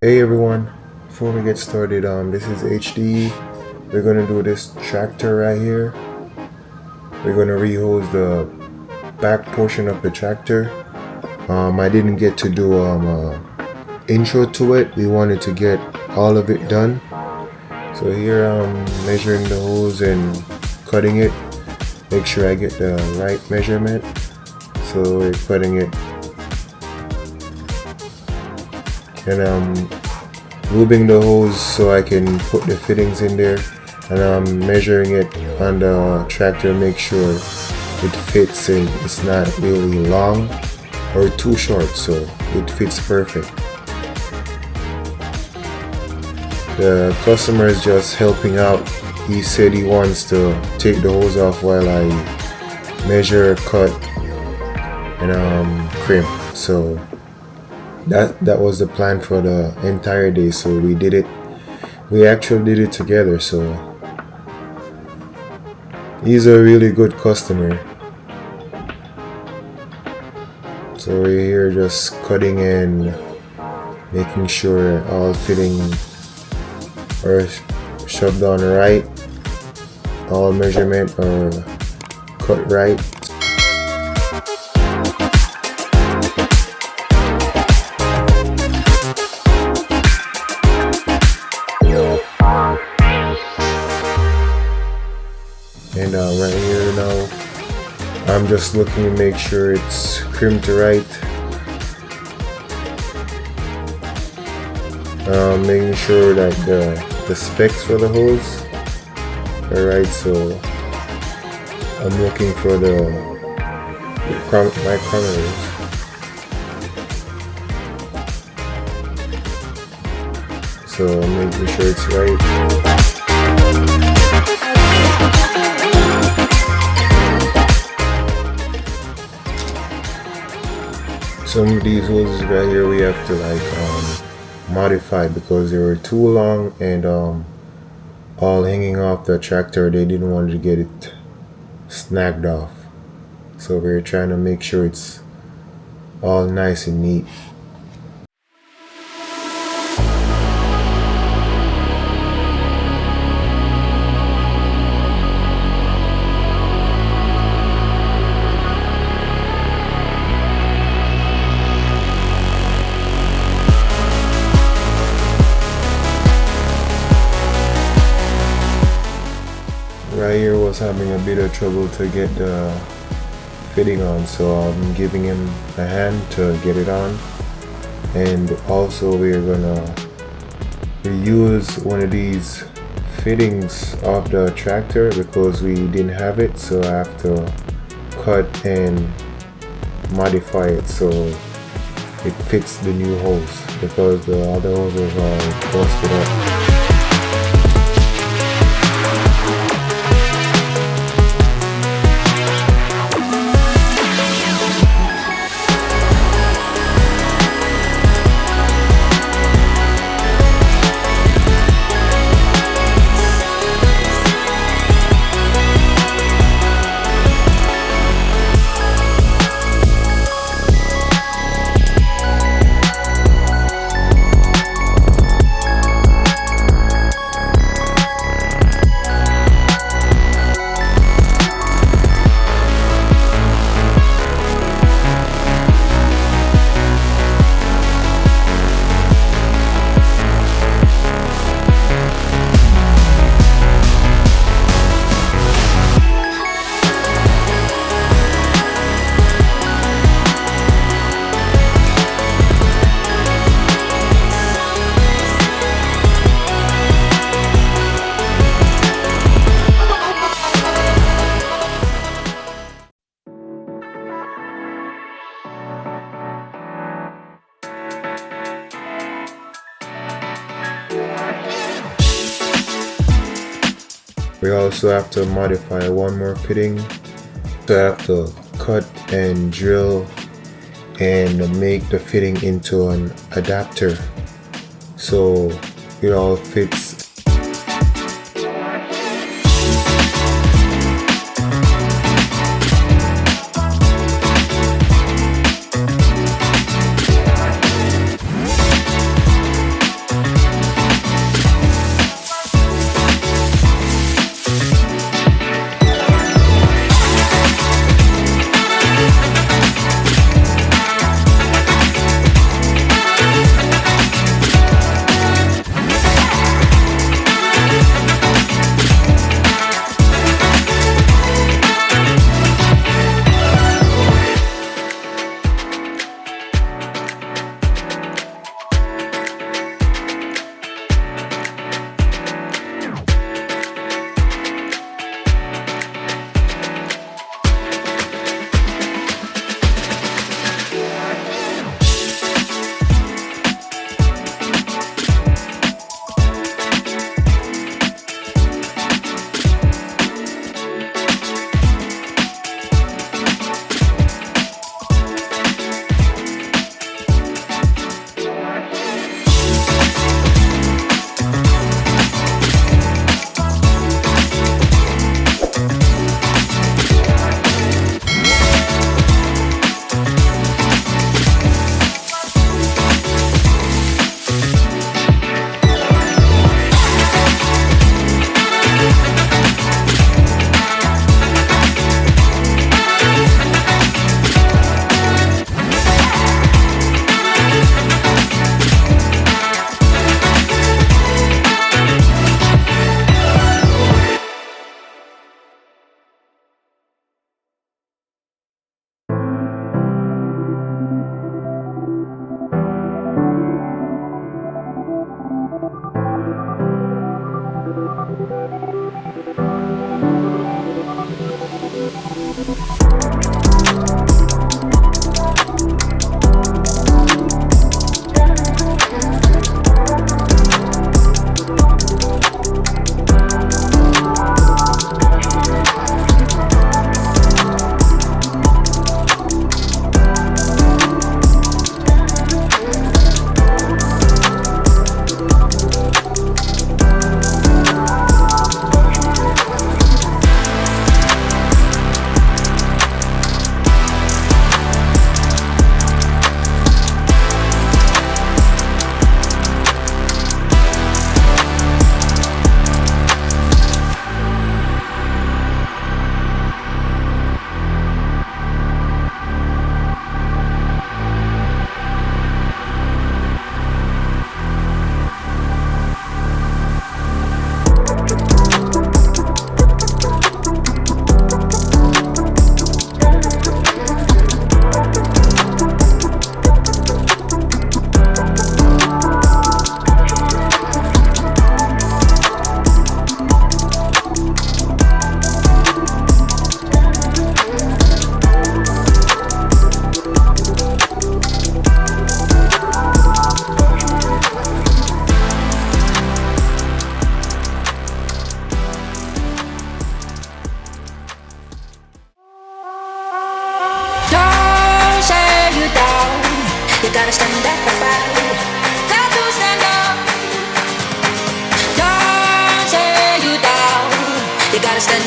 Hey everyone, before we get started, this is HD. We're gonna do this tractor right here. We're gonna rehose the back portion of the tractor. I didn't get to do intro to it. We wanted to get all of it done. So here I'm measuring the hose and cutting it. Make sure I get the right measurement. So we're cutting it. And I'm lubing the hose so I can put the fittings in there, and I'm measuring it on the tractor, make sure it fits and it's not really long or too short, so it fits perfect. The customer is just helping out. He said he wants to take the hose off while I measure, cut, and crimp. So that was the plan for the entire day, so we did it. We actually did it together, so he's a really good customer. So we're here just cutting and making sure all fitting are shoved on right, all measurement are cut right. And right here now, I'm just looking to make sure it's crimped right. Making sure that the specs for the hose are right. So I'm looking for the micrometers. So I'm making sure it's right. Some of these hoses right here we have to modify because they were too long and all hanging off the tractor. They didn't want to get it snagged off, so we're trying to make sure it's all nice and neat. Right here was having a bit of trouble to get the fitting on, so I'm giving him a hand to get it on. And also we're gonna reuse one of these fittings off the tractor because we didn't have it, so I have to cut and modify it so it fits the new hose because the other hoses are busted up. We also have to modify one more fitting. So I have to cut and drill and make the fitting into an adapter so it all fits.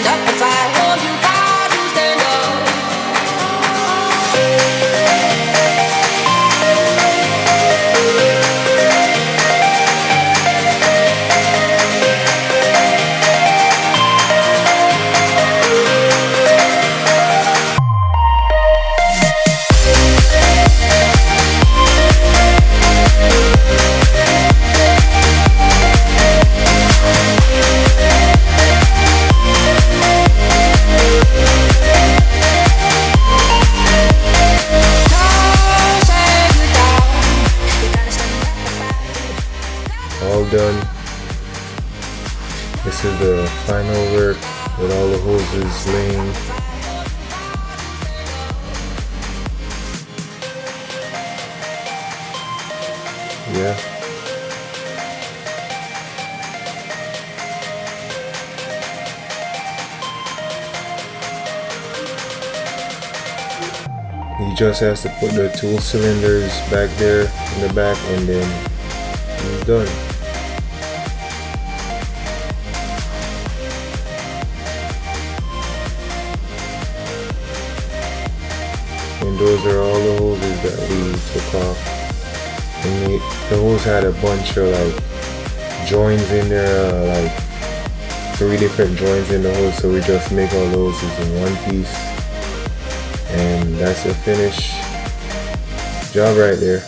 stand up and fight. Oh, you got to stand up. All done. This is the final work with all the hoses laying. Yeah. He just has to put the 2 cylinders back there in the back and then he's done. And those are all the hoses that we took off. And the hose had a bunch of like joints in there, like 3 different joints in the hose, so we just make all the hoses in one piece. And that's a finished job right there.